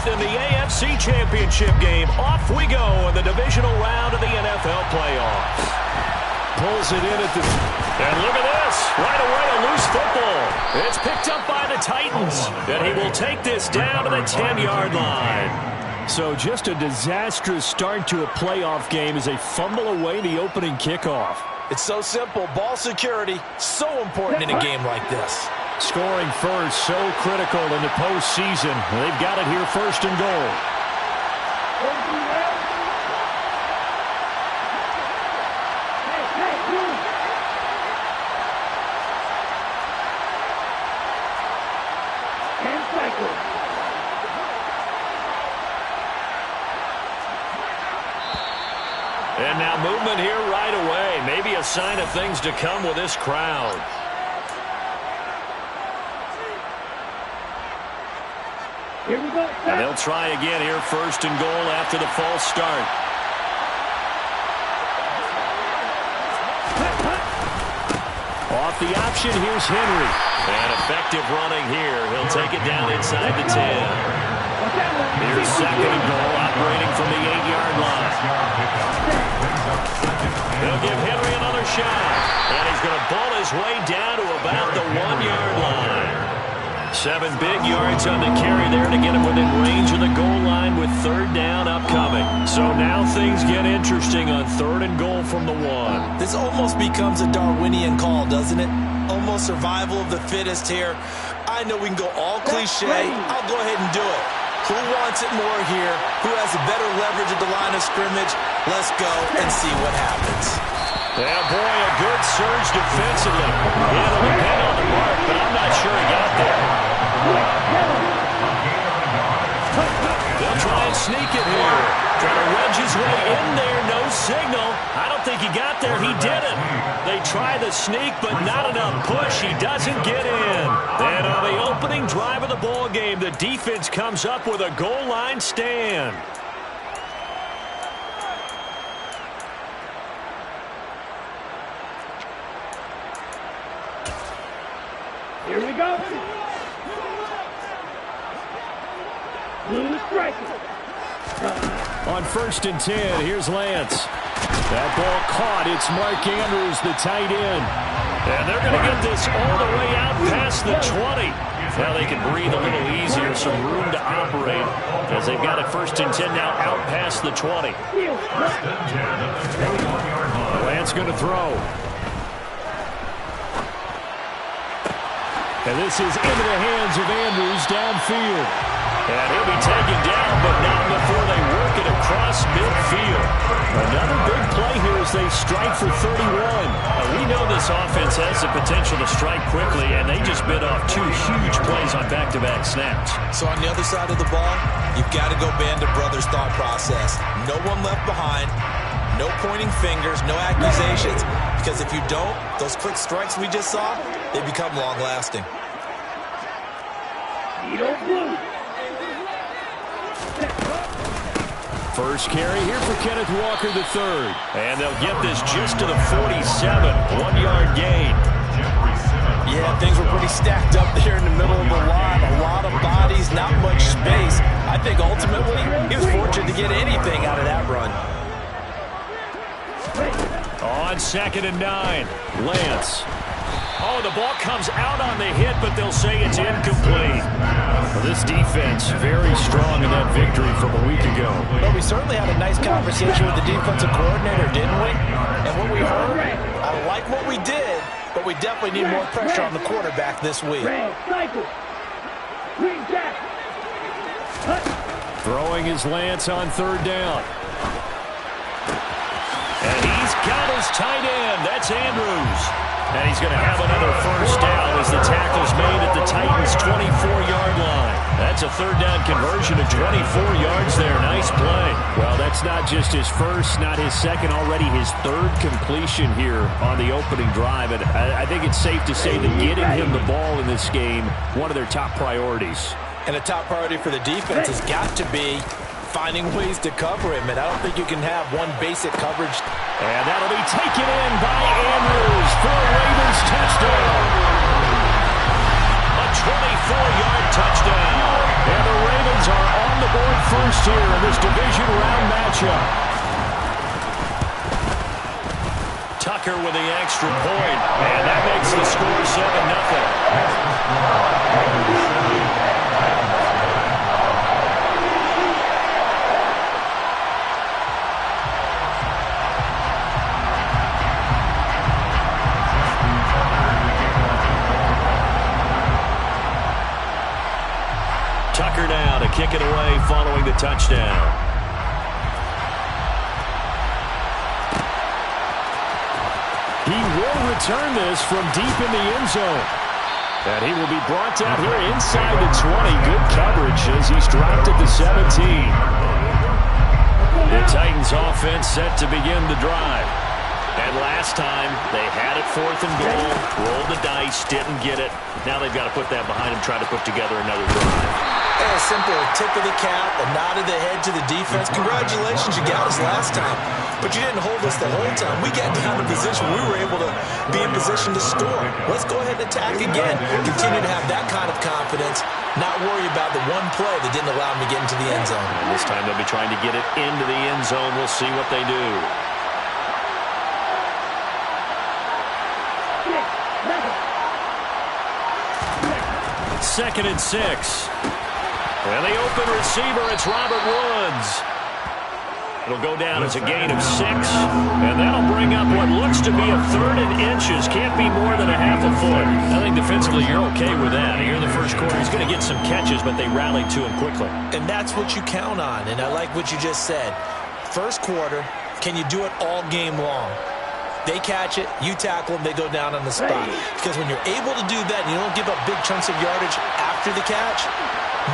4th in the AFC Championship game. Off we go in the divisional round of the NFL playoffs. Pulls it in at the... And look at this. Right away, a loose football. It's picked up by the Titans. And he will take this down to the 10-yard line. So just a disastrous start to a playoff game as they fumble away the opening kickoff. It's so simple. Ball security, so important in a game like this. Scoring first, so critical in the postseason. They've got it here, 1st and goal. And now movement here right away. Maybe a sign of things to come with this crowd. Here we go. And they'll try again here, 1st and goal after the false start. Off the option, here's Henry. And effective running here. He'll take it down inside the 10. Here's 2nd and goal, operating from the 8-yard line. They'll give Henry another shot. And he's going to ball his way down to about the 1-yard line. 7 big yards on the carry there to get him within range of the goal line with 3rd down upcoming. So now things get interesting on 3rd and goal from the 1. This almost becomes a Darwinian call, doesn't it? Almost survival of the fittest here. I know we can go all cliche. I'll go ahead and do it. Who wants it more here? Who has a better leverage at the line of scrimmage? Let's go and see what happens. Yeah, boy, a good surge defensively. It'll depend on the mark, but I'm not sure he got there. They'll try and sneak it here. Trying to wedge his way in there. No signal. I don't think he got there. He didn't. They try the sneak, but not enough push. He doesn't get in. And on the opening drive of the ball game, the defense comes up with a goal line stand. Here we go. On 1st and 10, here's Lance. That ball caught. It's Mark Andrews, the tight end. And they're going to get this all the way out past the 20. Now they can breathe a little easier, some room to operate as they've got it 1st and 10 now out past the 20. Lance going to throw. And this is into the hands of Andrews downfield. And he'll be taken down, but not before they work it across midfield. Another big play here as they strike for 31. We know this offense has the potential to strike quickly, and they just bit off 2 huge plays on back-to-back snaps. So on the other side of the ball, you've got to go Band of Brothers thought process. No one left behind. No pointing fingers, no accusations. Because if you don't, those quick strikes we just saw, they become long-lasting. First carry here for Kenneth Walker III. And they'll get this just to the 47. 1-yard gain. Yeah, things were pretty stacked up there in the middle of the line. A lot of bodies, not much space. I think ultimately he was fortunate to get anything out of that run. On 2nd and 9, Lance. Oh, the ball comes out on the hit, but they'll say it's incomplete. Well, this defense very strong in that victory from a week ago. Well, we certainly had a nice conversation with the defensive coordinator, didn't we? And what we heard, I like what we did, but we definitely need more pressure on the quarterback this week. Throwing his Lance on 3rd down. And he's got his tight end. That's Andrews. And he's going to have another 1st down as the tackle's made at the Titans' 24-yard line. That's a 3rd down conversion of 24 yards there. Nice play. Well, that's not just his first, not his second, already his 3rd completion here on the opening drive. And I think it's safe to say that getting him the ball in this game, one of their top priorities. And a top priority for the defense has got to be finding ways to cover him, and I don't think you can have one basic coverage. And that'll be taken in by Andrews for a Ravens touchdown. A 24-yard touchdown. And the Ravens are on the board first here in this division round matchup. Tucker with the extra point, and that makes the score 7-0. Tucker now to kick it away following the touchdown. He will return this from deep in the end zone. And he will be brought down here inside the 20. Good coverage as he's dropped at the 17. The Titans offense set to begin the drive. And last time, they had it 4th and goal, rolled the dice, didn't get it. Now they've got to put that behind them, try to put together another drive. A simple tip of the cap, a nod of the head to the defense. Congratulations, you got us last time, but you didn't hold us the whole time. We got down in position. We were able to be in position to score. Let's go ahead and attack again. Continue to have that kind of confidence, not worry about the one play that didn't allow them to get into the end zone. And this time they'll be trying to get it into the end zone. We'll see what they do. Second and 6. And the open receiver, it's Robert Woods. It'll go down as a gain of 6. And that'll bring up what looks to be a 3rd and inches. Can't be more than a half a foot. I think defensively you're okay with that. Here in the first quarter, he's going to get some catches, but they rallied to him quickly. And that's what you count on. And I like what you just said. First quarter, can you do it all game long? They catch it, you tackle them, they go down on the spot. Because when you're able to do that and you don't give up big chunks of yardage after the catch,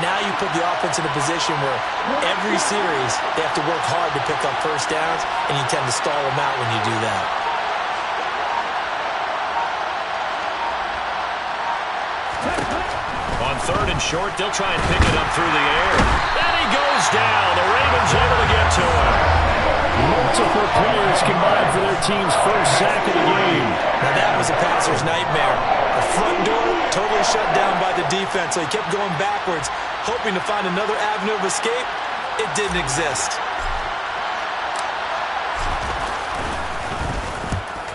now you put the offense in a position where every series they have to work hard to pick up first downs, and you tend to stall them out when you do that. On 3rd and short, they'll try and pick it up through the air. And he goes down. The Ravens able to get to him. Multiple players combined for their team's first sack of the game. Now that was a passer's nightmare. The front door totally shut down by the defense, so he kept going backwards, hoping to find another avenue of escape. It didn't exist.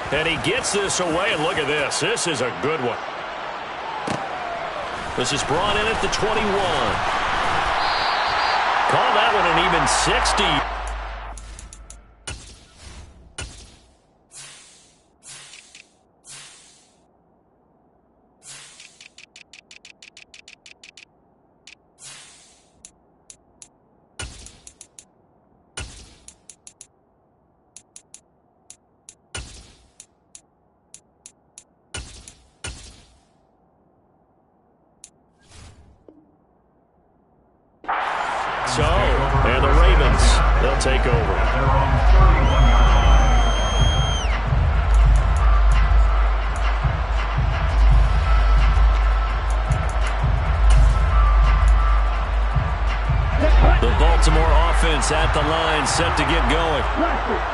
And he gets this away, and look at this. This is a good one. This is brought in at the 21. Call that one an even 60. So, and the Ravens, they'll take over. The Baltimore offense at the line, set to get going.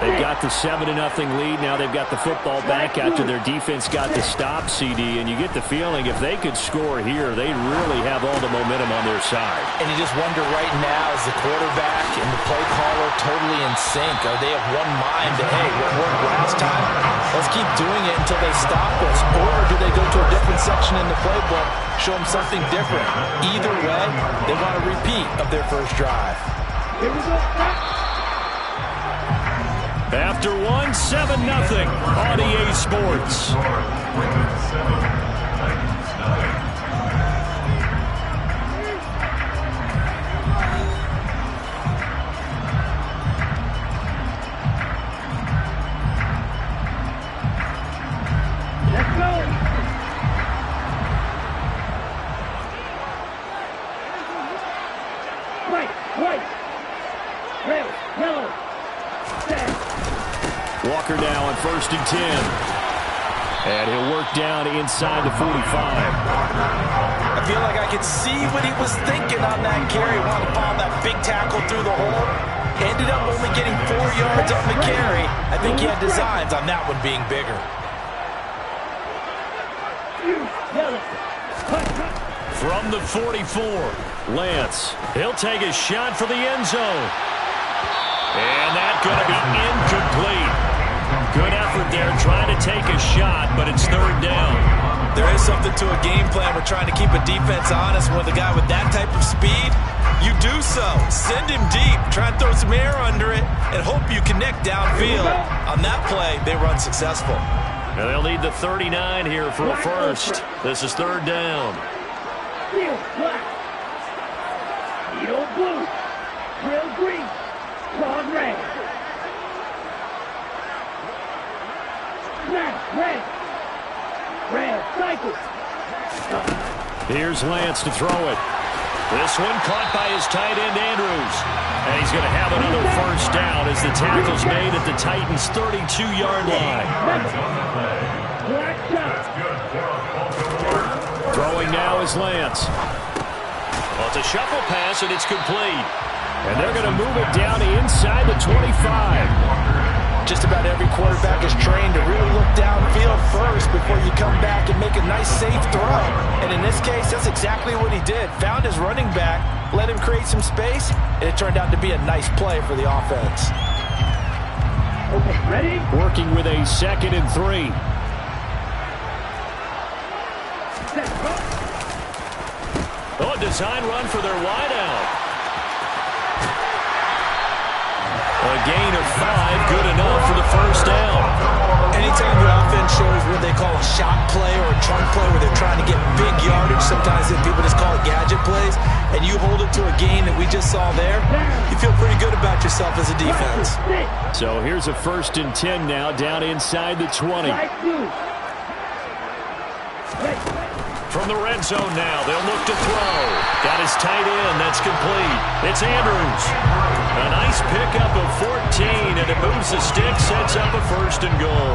They've got the 7-0 lead. Now they've got the football back after their defense got the stop, CD. And you get the feeling if they could score here, they really have all the momentum on their side. And you just wonder right now, is the quarterback and the play caller totally in sync? Are they of one mind that, hey, what worked last time? Let's keep doing it until they stop us. Or do they go to a different section in the playbook, show them something different? Either way, they want a repeat of their first drive. Here we go. After 7-0 on EA Sports. Let's go. White. Red, yellow. Red. Walker now on 1st and 10. And he'll work down inside the 45. I feel like I could see what he was thinking on that carry. Wanted to follow that big tackle through the hole. Ended up only getting 4 yards on the carry. I think he had designs on that one being bigger. From the 44, Lance. He'll take a shot for the end zone. And that's going to be incomplete. Good effort there trying to take a shot, but it's third down. There is something to a game plan. We're trying to keep a defense honest. With a guy with that type of speed, you do so. Send him deep. Try and throw some air under it and hope you connect downfield. On that play, they run successful. And they'll need the 39 here for a first. This is third down. Field black. Field blue. Trail green. Prawn red. Snap red. Red cycle. Here's Lance to throw it. This one caught by his tight end, Andrews. And he's going to have another first down as the tackle's made at the Titans' 32-yard line. Black shot. Throwing now is Lance. Well, it's a shuffle pass, and it's complete. And they're going to move it down inside the 25. Just about every quarterback is trained to really look downfield first before you come back and make a nice, safe throw. And in this case, that's exactly what he did. Found his running back, let him create some space, and it turned out to be a nice play for the offense. Okay, ready? Working with a 2nd and 3. Set, go. Oh, a design run for their wideout. A gain of 5, good enough for the first down. Anytime the offense shows what they call a shot play or a trunk play where they're trying to get big yardage, sometimes people just call it gadget plays, and you hold it to a gain that we just saw there, you feel pretty good about yourself as a defense. So here's a 1st and 10 now, down inside the 20. From the red zone now, they'll look to throw. Got his tight end, that's complete. It's Andrews. A nice pickup of 14, and it moves the stick, sets up a 1st and goal.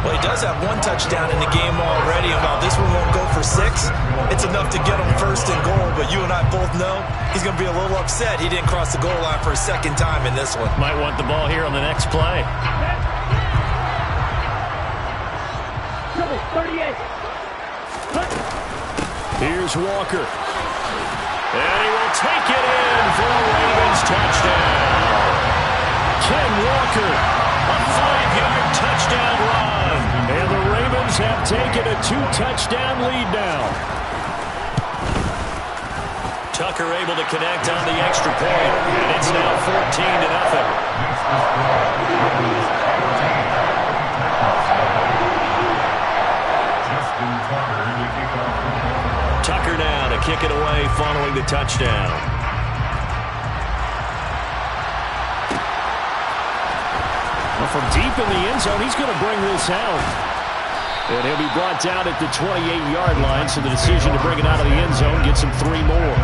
Well, he does have 1 touchdown in the game already, and while this one won't go for 6, it's enough to get him 1st and goal. But you and I both know he's going to be a little upset he didn't cross the goal line for a 2nd time in this one. Might want the ball here on the next play. Double 38. Here's Walker. And he will take it in for a Ravens touchdown. Ken Walker, a 5-yard touchdown run. And the Ravens have taken a 2-touchdown lead now. Tucker able to connect on the extra point. And it's now 14-0. Tucker now to kick it away following the touchdown. Well, from deep in the end zone, he's going to bring this out. And he'll be brought down at the 28-yard line, so the decision to bring it out of the end zone gets him 3 more.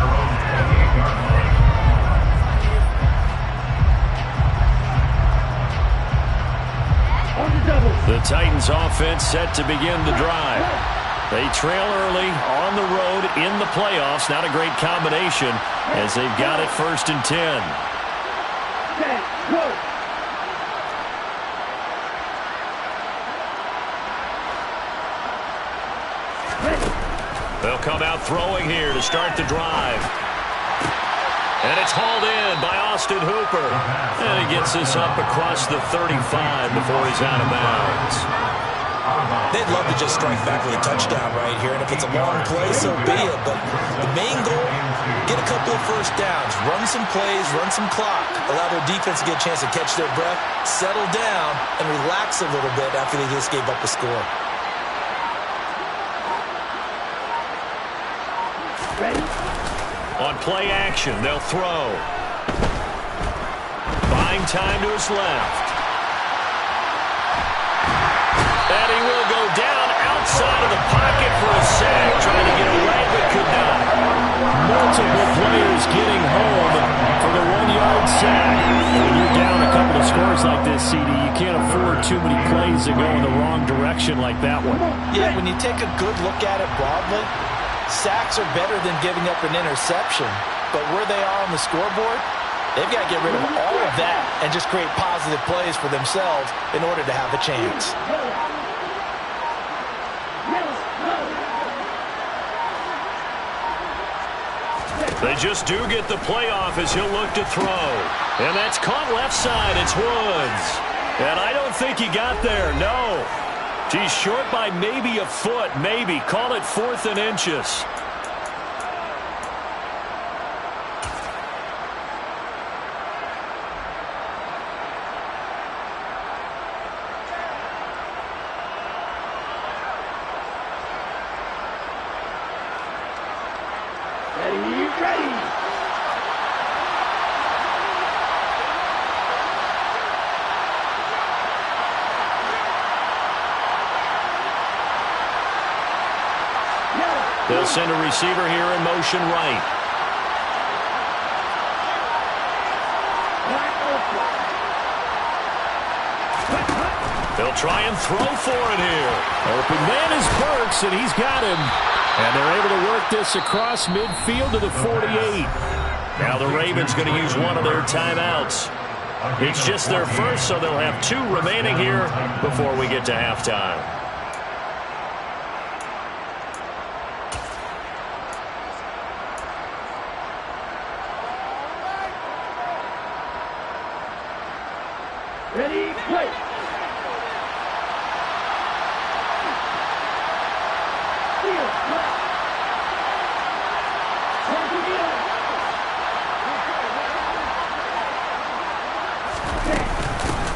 The Titans offense set to begin the drive. They trail early on the road in the playoffs. Not a great combination as they've got it 1st and 10. Set, go. They'll come out throwing here to start the drive. And it's hauled in by Austin Hooper. And he gets this up across the 35 before he's out of bounds. They'd love to just strike back with a touchdown right here, and if it's a long play, so be it. But the main goal, get a couple of first downs, run some plays, run some clock, allow their defense to get a chance to catch their breath, settle down, and relax a little bit after they just gave up a score. Ready? On play action, they'll throw. Buying time to his left. And he will go down outside of the pocket for a sack. Trying to get away, but could not. Multiple players getting home for the 1-yard sack. When you're down a couple of scores like this, CD, you can't afford too many plays that go in the wrong direction like that one. Yeah, when you take a good look at it broadly, sacks are better than giving up an interception. But where they are on the scoreboard, they've got to get rid of all of that and just create positive plays for themselves in order to have a chance. They just do get the playoff as he'll look to throw. And that's caught left side. It's Woods. And I don't think he got there, no. He's short by maybe a foot, maybe. Call it 4th and inches. They'll send a receiver here in motion right. They'll try and throw for it here. Open man is Burks, and he's got him. And they're able to work this across midfield to the 48. Now the Ravens going to use one of their timeouts. It's just their first, so they'll have 2 remaining here before we get to halftime. Ready, play.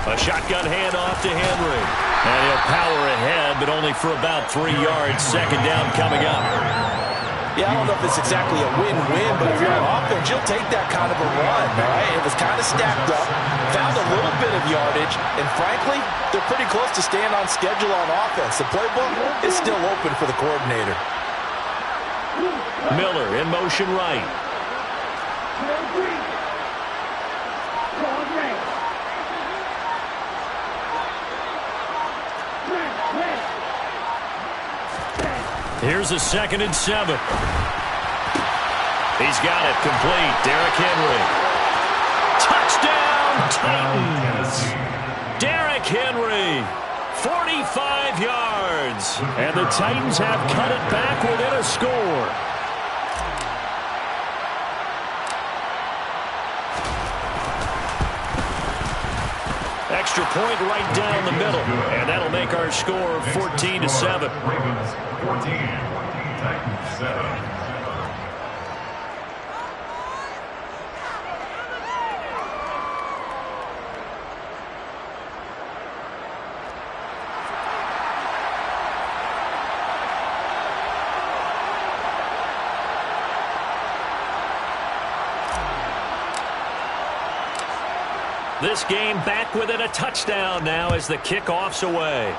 A shotgun handoff to Henry. And he'll power ahead, but only for about 3 yards. 2nd down coming up. Yeah, I don't know if it's exactly a win-win, but if you're on offense, you'll take that kind of a run, all right? It was kind of stacked up, found a little bit of yardage, and frankly, they're pretty close to staying on schedule on offense. The playbook is still open for the coordinator. Miller in motion right. Here's a 2nd and 7. He's got it complete. Derrick Henry. Touchdown, Titans. Derrick Henry, 45 yards. And the Titans have cut it back within a score. Extra point right down the middle. And that'll make our score 14-7. Ravens 14, Titans 7. This game back within a touchdown now as the kickoff's away.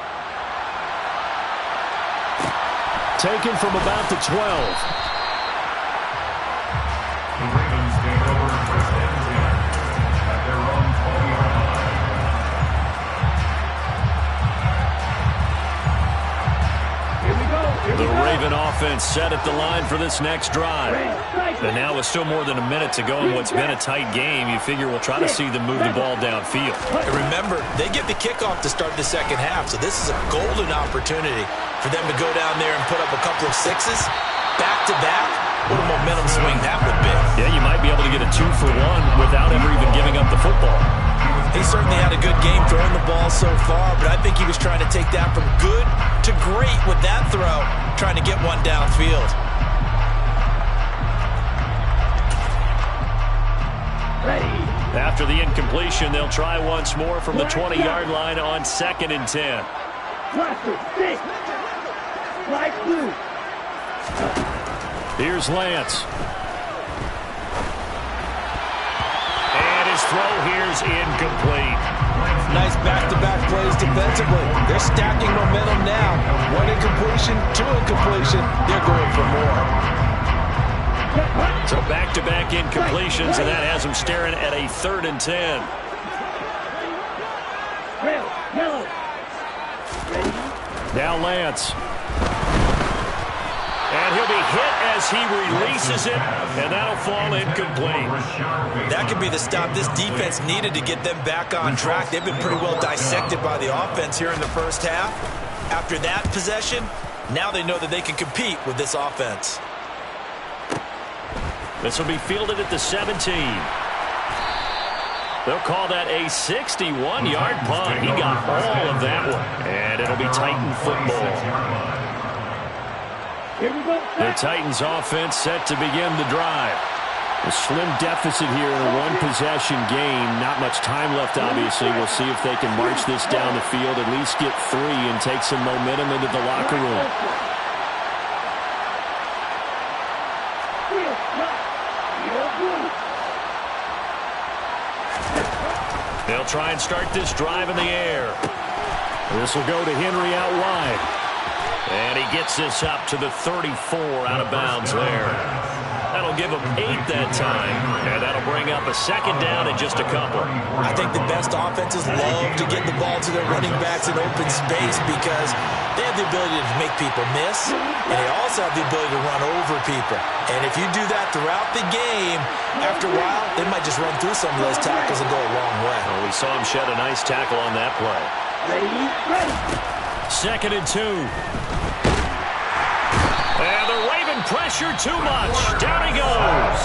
Taken from about the 12. The Ravens take over 1st and 10 at their own 20-yard line. Here we go. The Raven offense set at the line for this next drive. And now with still more than a minute to go in what's been a tight game, you figure we'll try to see them move the ball downfield. And remember, they get the kickoff to start the 2nd half, so this is a golden opportunity for them to go down there and put up a couple of 6s. Back-to-back, what a momentum swing that would be. Yeah, you might be able to get a 2-for-1 without ever even giving up the football. He certainly had a good game throwing the ball so far, but I think he was trying to take that from good to great with that throw, trying to get one downfield. After the incompletion, they'll try once more from the 20-yard line on 2nd and 10. Here's Lance. And his throw here's incomplete. Nice back-to-back plays defensively. They're stacking momentum now. 1 incompletion, 2 incompletion. They're going for more. So back-to-back incompletions, and that has them staring at a 3rd and 10. Now Lance. And he'll be hit as he releases it, and that'll fall incomplete. That could be the stop this defense needed to get them back on track. They've been pretty well dissected by the offense here in the 1st half. After that possession, now they know that they can compete with this offense. This will be fielded at the 17. They'll call that a 61-yard punt. He got all of that one. And it'll be Titan football. The Titans offense set to begin the drive. A slim deficit here in a one-possession game. Not much time left, obviously. We'll see if they can march this down the field, at least get 3 and take some momentum into the locker room. They'll try and start this drive in the air. This will go to Henry out wide. And he gets this up to the 34 out of bounds there. That'll give him 8 that time. And that'll bring up a second down and just a couple. I think the best offenses love to get the ball to their running backs in open space because they have the ability to make people miss, and they also have the ability to run over people. And if you do that throughout the game, after a while, they might just run through some of those tackles and go a long way. Well, we saw him shed a nice tackle on that play. Second and 2. And they're waving pressure too much. Down he goes.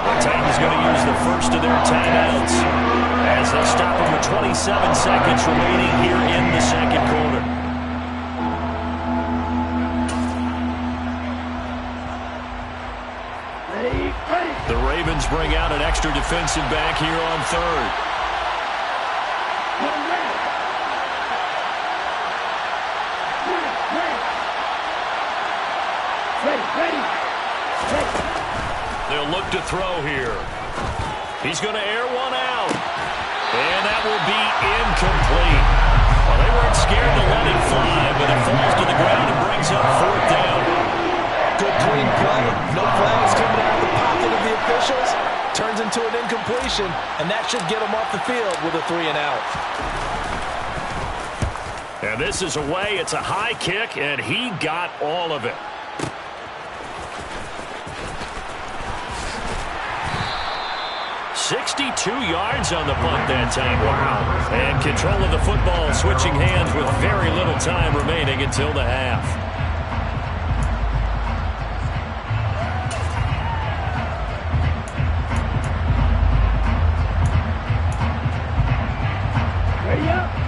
The Titans going to use the first of their timeouts as they'll stop him with 27 seconds remaining here in the second quarter. The Ravens bring out an extra defensive back here on third. They'll look to throw here. He's going to air one out. And that will be incomplete. Well, they weren't scared to let it fly, but it falls to the ground and brings up fourth down. Good clean play. No flags coming out of the pocket of the officials. Turns into an incompletion, and that should get them off the field with a 3-and-out. And this is away. It's a high kick, and he got all of it. "62 yards on the punt that time. Wow. And control of the football switching hands with very little time remaining until the half.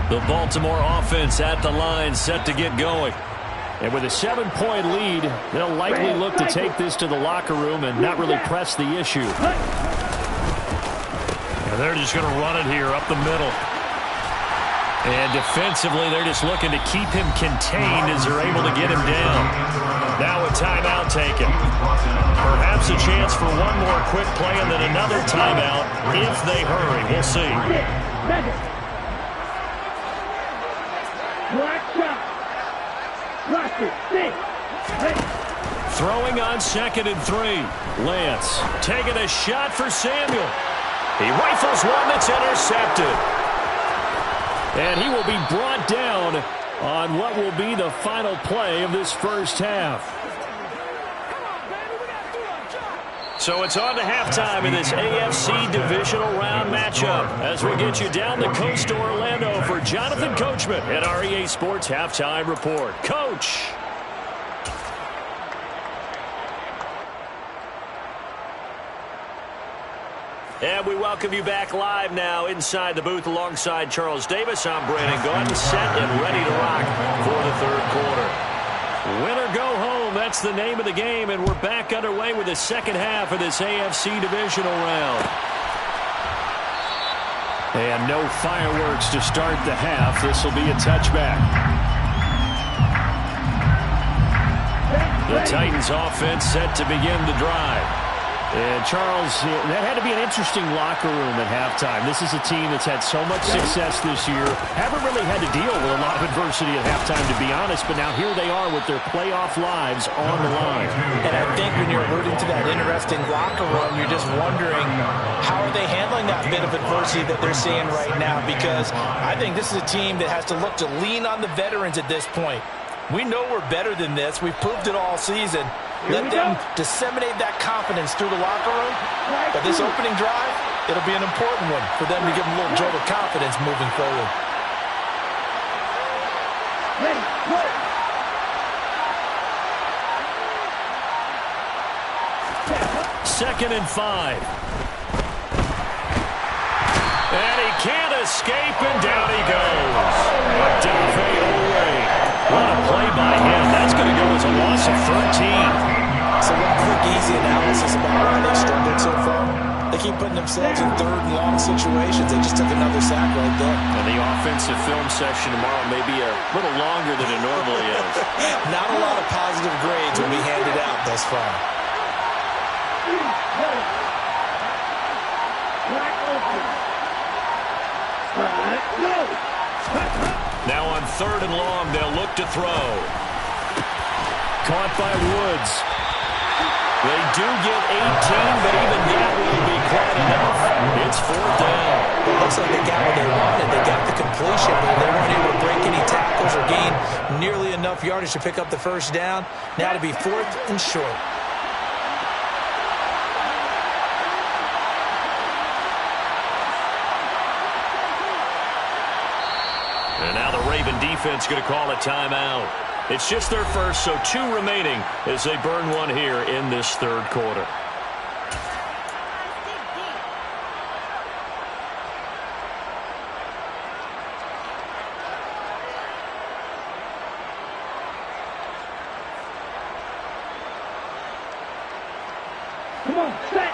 The Baltimore offense at the line set to get going. And with a 7-point lead, they'll likely look to take this to the locker room and not really press the issue. And they're just going to run it here up the middle. And defensively, they're just looking to keep him contained as they're able to get him down. Now a timeout taken. Perhaps a chance for one more quick play and then another timeout if they hurry. We'll see. Throwing on 2nd and 3. Lance taking a shot for Samuel. He rifles one that's intercepted. And he will be brought down on what will be the final play of this first half. So it's on to halftime in this AFC divisional round matchup as we get you down the coast to Orlando for Jonathan Coachman at our EA Sports Halftime Report. Coach. And we welcome you back live now inside the booth alongside Charles Davis. I'm Brandon Gordon, set and ready to rock for the third quarter. Win or go home, that's the name of the game, and we're back underway with the second half of this AFC divisional round. And no fireworks to start the half. This will be a touchback. The Titans offense set to begin the drive. And, Charles, that had to be an interesting locker room at halftime. This is a team that's had so much success this year. Haven't really had to deal with a lot of adversity at halftime, to be honest. But now here they are with their playoff lives on the line. And I think when you're alluding to that interesting locker room, you're just wondering how are they handling that bit of adversity that they're seeing right now? Because I think this is a team that has to look to lean on the veterans at this point. We know we're better than this. We've proved it all season. Let them disseminate that confidence through the locker room. But this opening drive, it'll be an important one for them to give them a little jolt of confidence moving forward. 2nd and 5. And he can't escape, and down he goes. What a play by him. That's going to go as a loss of 13. So one quick, easy analysis about why they've struggled so far. They keep putting themselves in 3rd and long situations. They just took another sack right there. And the offensive film session tomorrow may be a little longer than it normally is. Not a lot of positive grades will be handed out thus far. Now on 3rd and long, they'll look to throw. Caught by Woods. They do get 18, but even that will be quite enough. It's 4th down. It looks like they got what they wanted. They got the completion, but they weren't able to break any tackles or gain nearly enough yardage to pick up the 1st down. Now to be 4th and short. And now the Raven defense going to call a timeout. It's just their first, so 2 remaining as they burn one here in this 3rd quarter. Come on, set.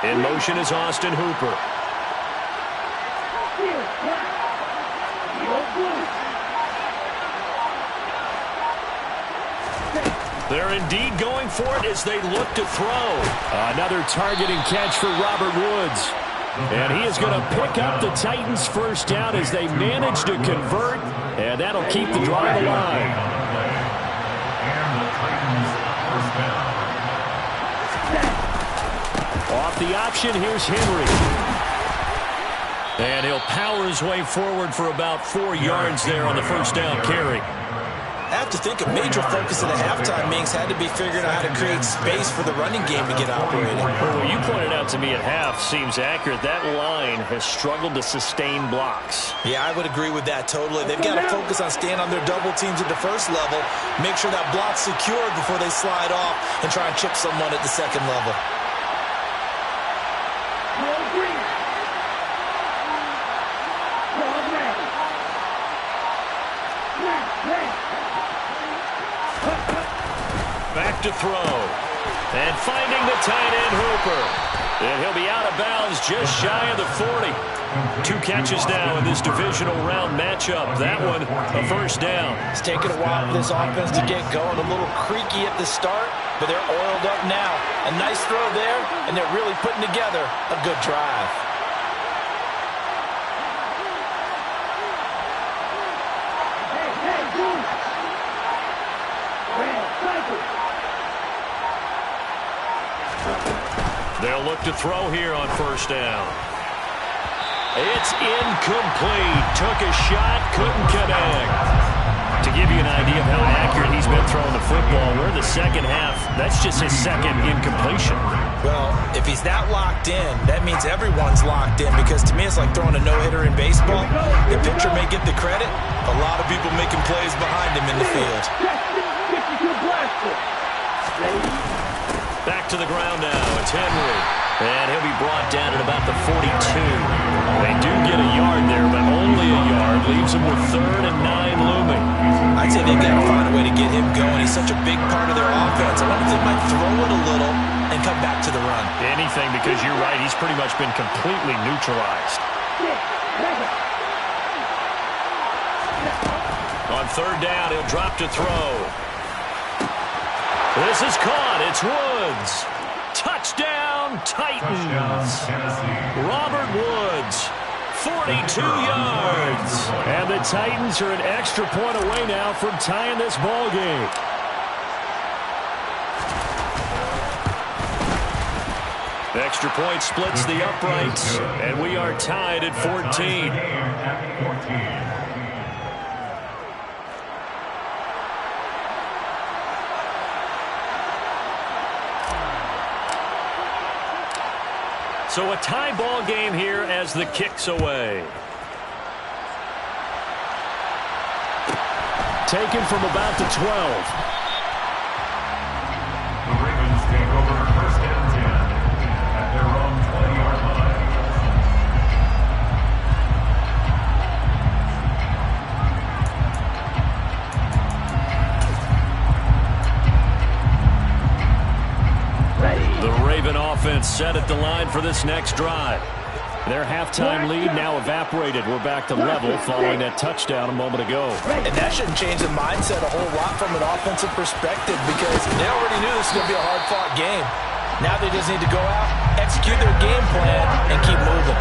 In motion is Austin Hooper. They're indeed going for it as they look to throw. Another targeting catch for Robert Woods. And he is going to pick up the Titans' 1st down as they manage to convert. And that'll keep the drive alive. Off the option, here's Henry. And he'll power his way forward for about 4 yards there on the 1st down carry. I have to think a major focus of the halftime meetings had to be figuring out how to create space for the running game to get operating. Well, what you pointed out to me at half seems accurate. That line has struggled to sustain blocks. Yeah, I would agree with that totally. They've got to focus on staying on their double teams at the 1st level, make sure that block's secured before they slide off and try and chip someone at the 2nd level. Back to throw. And finding the tight end, Hooper. And he'll be out of bounds just shy of the 40. 2 catches now in this divisional round matchup. That one, a 1st down. It's taken a while for this offense to get going. A little creaky at the start, but they're oiled up now. A nice throw there, and they're really putting together a good drive. They'll look to throw here on 1st down. It's incomplete. Took a shot, couldn't connect. To give you an idea of how accurate he's been throwing the football, we're in the 2nd half. That's just his 2nd incompletion. Well, if he's that locked in, that means everyone's locked in, because to me it's like throwing a no-hitter in baseball. The pitcher may get the credit, a lot of people making plays behind him in the field. Back to the ground now. It's Henry. And he'll be brought down at about the 42. They do get a yard there, but only a yard. Leaves him with 3rd and 9 looming. I'd say they've got to find a way to get him going. He's such a big part of their offense. I wonder if they might throw it a little and come back to the run. Anything, because you're right. He's pretty much been completely neutralized. On 3rd down, he'll drop to throw. This is caught. It's Woods. Touchdown, Titans. Robert Woods, 42 yards. And the Titans are an extra point away now from tying this ball game. Extra point splits the uprights, and we are tied at 14. So a tie ball game here as the kick's away. Taken from about the 12. The Ravens take over first and 10 at their own 20-yard line. The Raven offense set at the line for this next drive. Their halftime lead now evaporated. We're back to level following that touchdown a moment ago. And that shouldn't change the mindset a whole lot from an offensive perspective because they already knew this was going to be a hard-fought game. Now they just need to go out, execute their game plan, and keep moving.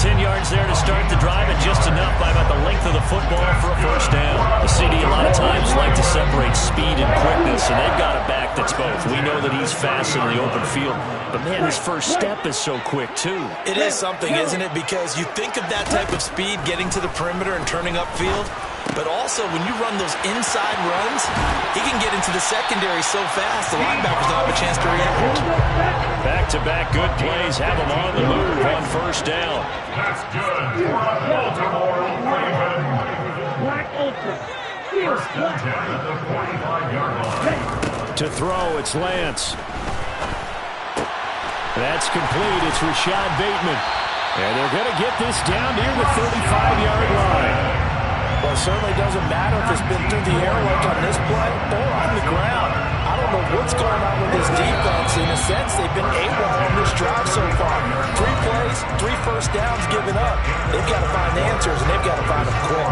10 yards there to start the drive, and just enough by about the length of the football for a first down. The CD a lot of times like to separate speed and quickness, and they've got a back that's both. We know that he's fast in the open field, but man, his first step is so quick too. It is something, isn't it? Because you think of that type of speed getting to the perimeter and turning upfield, but also when you run those inside runs, he can get into the secondary so fast the linebackers don't have a chance to react. Back-to-back good plays have him on the move on first down. That's good for a Baltimore Raven. Black Ultra. First and 10 at the 45-yard line. To throw, it's Lance. That's complete. It's Rashad Bateman. And they're going to get this down near the 35-yard line. Well, it certainly doesn't matter if it's been through the air like on this play or on the ground. I don't know what's going on with this defense. In a sense, they've been AWOL on this drive so far. 3 plays, 3 first downs given up. They've got to find the answers, and they've got to find them quick.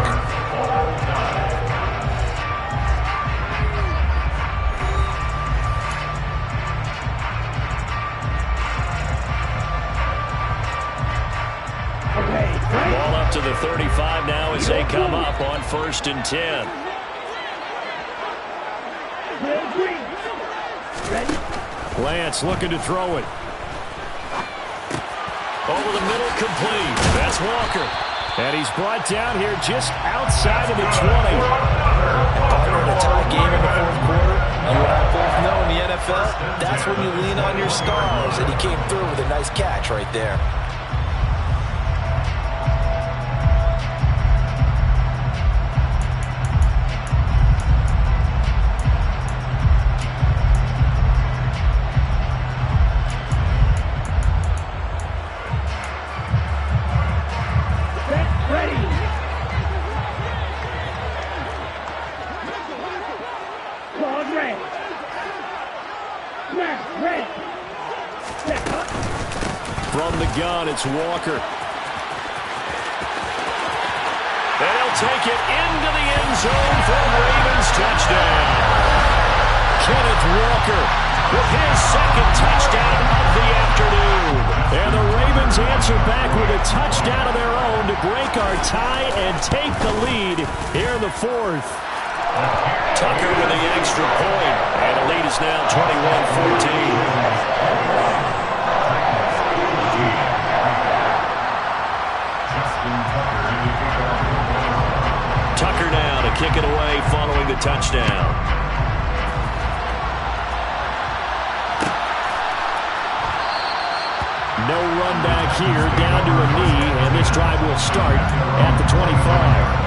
Ball up to the 35 now as they come up on first and 10. Lance looking to throw it. Over the middle, complete. That's Walker. And he's brought down here just outside of the 20. And partner in a tie game in the fourth quarter, you and I both know in the NFL, that's when you lean on your stars. And he came through with a nice catch right there. From the gun, it's Walker. And he'll take it into the end zone for a Ravens touchdown. Kenneth Walker with his second touchdown of the afternoon. And the Ravens answer back with a touchdown of their own to break our tie and take the lead here in the fourth. Tucker with the extra point, and the lead is now 21-14. Tucker now to kick it away following the touchdown. No run back here, down to a knee, and this drive will start at the 25.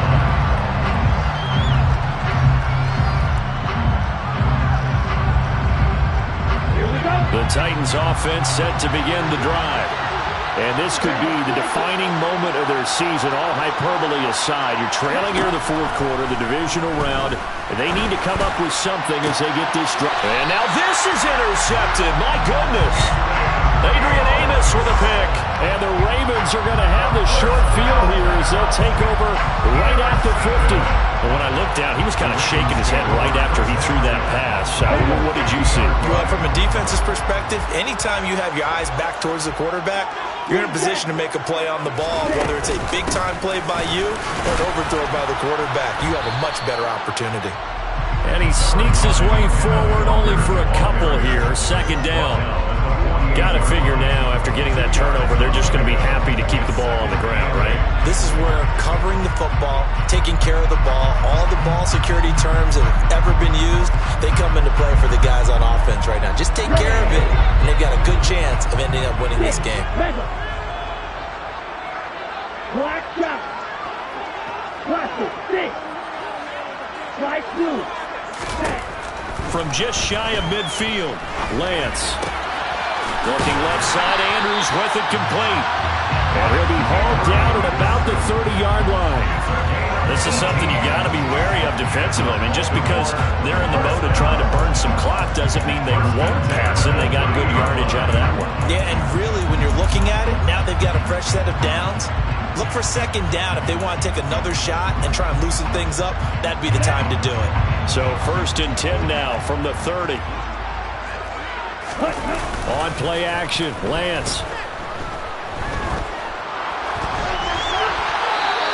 The Titans offense set to begin the drive. And this could be the defining moment of their season, all hyperbole aside. You're trailing here in the fourth quarter, the divisional round, and they need to come up with something as they get this drive. And now this is intercepted. My goodness. Adrian Amos with a pick. And the Ravens are going to have the short field here as they'll take over right at the 50. And when I looked down, he was kind of shaking his head right after he threw that pass. What did you see? Well, from a defense's perspective, anytime you have your eyes back towards the quarterback, you're in a position to make a play on the ball, whether it's a big-time play by you or an overthrow by the quarterback. You have a much better opportunity. And he sneaks his way forward only for a couple here. Second down. Got to figure now, after getting that turnover, they're just going to be happy to keep the ball on the ground, right? This is where covering the football, taking care of the ball, all the ball security terms that have ever been used, they come into play for the guys on offense right now. Just take care of it, and they've got a good chance of ending up winning this game. Black shot. Plastic, 6. Strike 2. From just shy of midfield, Lance. Looking left side, Andrews with it complete. And he'll be hauled down at about the 30-yard line. This is something you got to be wary of defensively. I mean, just because they're in the mode of trying to burn some clock doesn't mean they won't pass it. They got good yardage out of that one. Yeah, and really, when you're looking at it, now they've got a fresh set of downs. Look for second down. If they want to take another shot and try and loosen things up, that'd be the time to do it. So 1st and 10 now from the 30. On play action, Lance.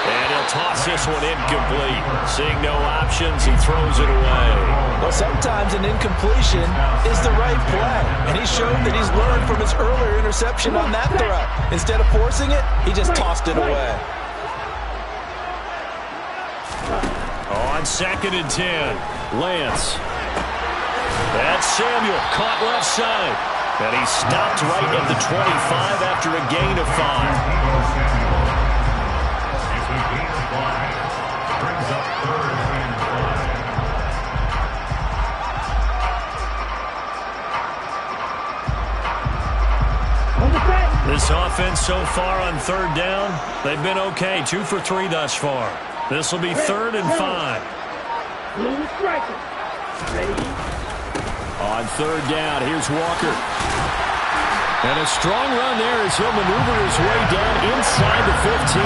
And he'll toss this one incomplete. Seeing no options, he throws it away. Well, sometimes an incompletion is the right play. And he showed that he's learned from his earlier interception on that throw. Instead of forcing it, he just tossed it away. On 2nd and 10, Lance. That's Samuel, caught left side. And he stopped right at the 25 after a gain of 5. Brings up 3rd and 5. This offense so far on 3rd down, they've been okay. 2 for 3 thus far. This will be 3rd and 5. Blue striker. Ready? On 3rd down, here's Walker. And a strong run there as he'll maneuver his way down inside the 15.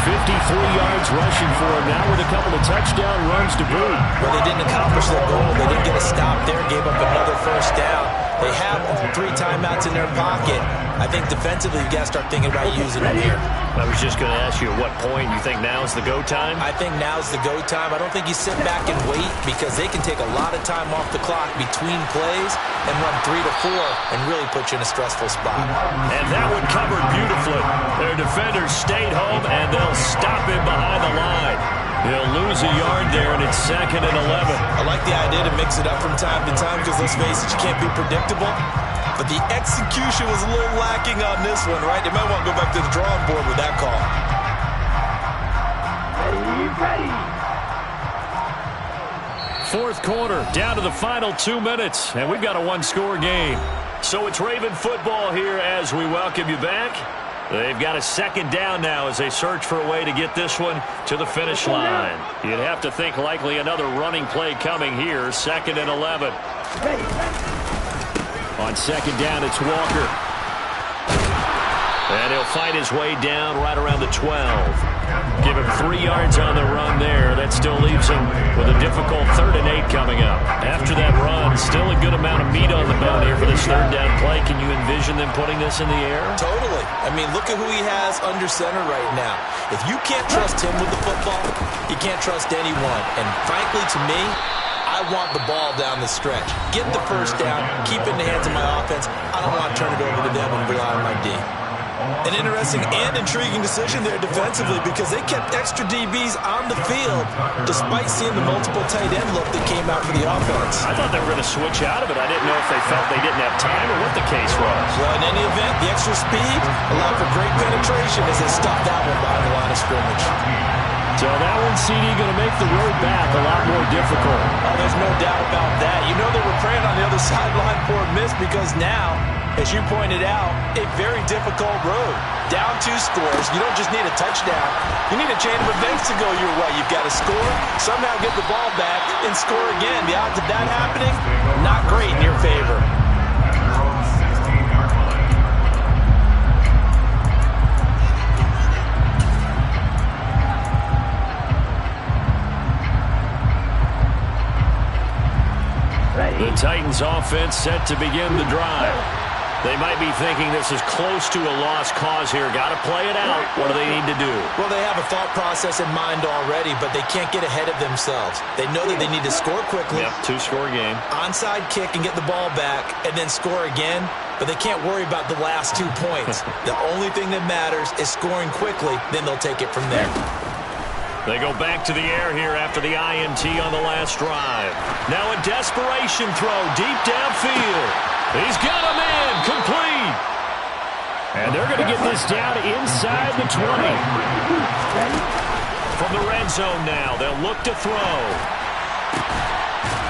53 yards rushing for him now with a couple of touchdown runs to boot. Well, they didn't accomplish their goal. They didn't get a stop there, gave up another 1st down. They have 3 timeouts in their pocket. I think defensively, you've got to start thinking about using them here. I was just going to ask you at what point you think now is the go time? I think now's the go time. I don't think you sit back and wait because they can take a lot of time off the clock between plays and run 3 to 4 and really put you in a stressful spot. And that one covered beautifully. Their defenders stayed home, and they'll stop him behind the line. He'll lose a yard there, and it's 2nd and 11. I like the idea to mix it up from time to time because, let's face it, you can't be predictable. But the execution was a little lacking on this one, right? They might want to go back to the drawing board with that call. Ready. 4th quarter, down to the final 2 minutes, and we've got a 1-score game. So it's Raven football here as we welcome you back. They've got a 2nd down now as they search for a way to get this one to the finish line. You'd have to think likely another running play coming here, 2nd and 11. On 2nd down, it's Walker. And he'll fight his way down right around the 12. Give him 3 yards on the run there. That still leaves him with a difficult 3rd and 8 coming up. After that run, still a good amount of meat on the bone here for this 3rd down play. Can you envision them putting this in the air? Totally. I mean, look at who he has under center right now. If you can't trust him with the football, you can't trust anyone. And frankly, to me, I want the ball down the stretch. Get the 1st down, keep it in the hands of my offense. I don't want to turn it over to them and rely on my D. An interesting and intriguing decision there defensively because they kept extra DBs on the field despite seeing the multiple tight end look that came out for the offense. I thought they were going to switch out of it. I didn't know if they felt they didn't have time or what the case was. Well, in any event, the extra speed allowed for great penetration as they stuffed that one behind the line of scrimmage. So that one, CD, going to make the road back a lot more difficult. Oh, there's no doubt about that. You know they were praying on the other sideline for a miss because now, as you pointed out, a very difficult road. Down 2 scores. You don't just need a touchdown. You need a chain of events to go your way. You've got to score, somehow get the ball back, and score again. The odds of that happening, not great in your favor. The Titans offense set to begin the drive. They might be thinking this is close to a lost cause here. Got to play it out. What do they need to do? Well, they have a thought process in mind already, but they can't get ahead of themselves. They know that they need to score quickly. Yep, 2-score game. Onside kick and get the ball back and then score again, but they can't worry about the last 2 points. The only thing that matters is scoring quickly, then they'll take it from there. They go back to the air here after the INT on the last drive. Now a desperation throw deep downfield. He's got a man complete. And they're going to get this down inside the 20. From the red zone now, they'll look to throw.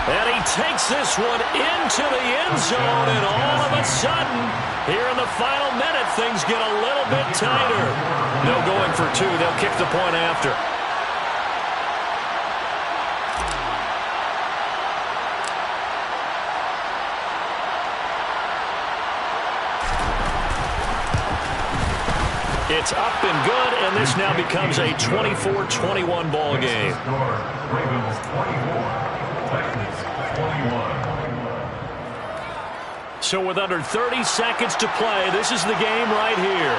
And he takes this one into the end zone, and all of a sudden, here in the final minute, things get a little bit tighter. No going for two. They'll kick the point after. It's up and good, and this now becomes a 24-21 ball game. Ravens 24. Titans 21. So with under 30 seconds to play, this is the game right here.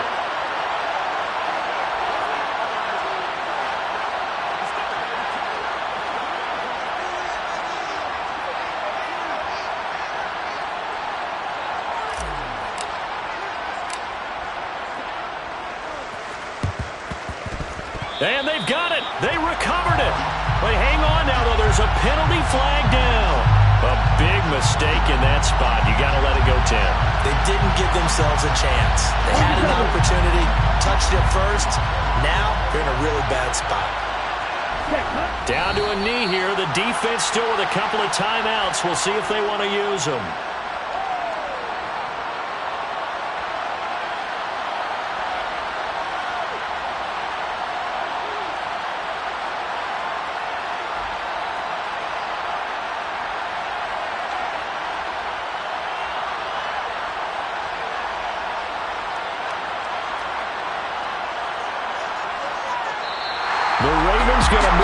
And they've got it. They recovered it. But hang on now, though. There's a penalty flag down. A big mistake in that spot. You got to let it go, Tim. They didn't give themselves a chance. They had an opportunity, touched it first. Now they're in a really bad spot. Down to a knee here. The defense still with a couple of timeouts. We'll see if they want to use them. The Ravens going to move.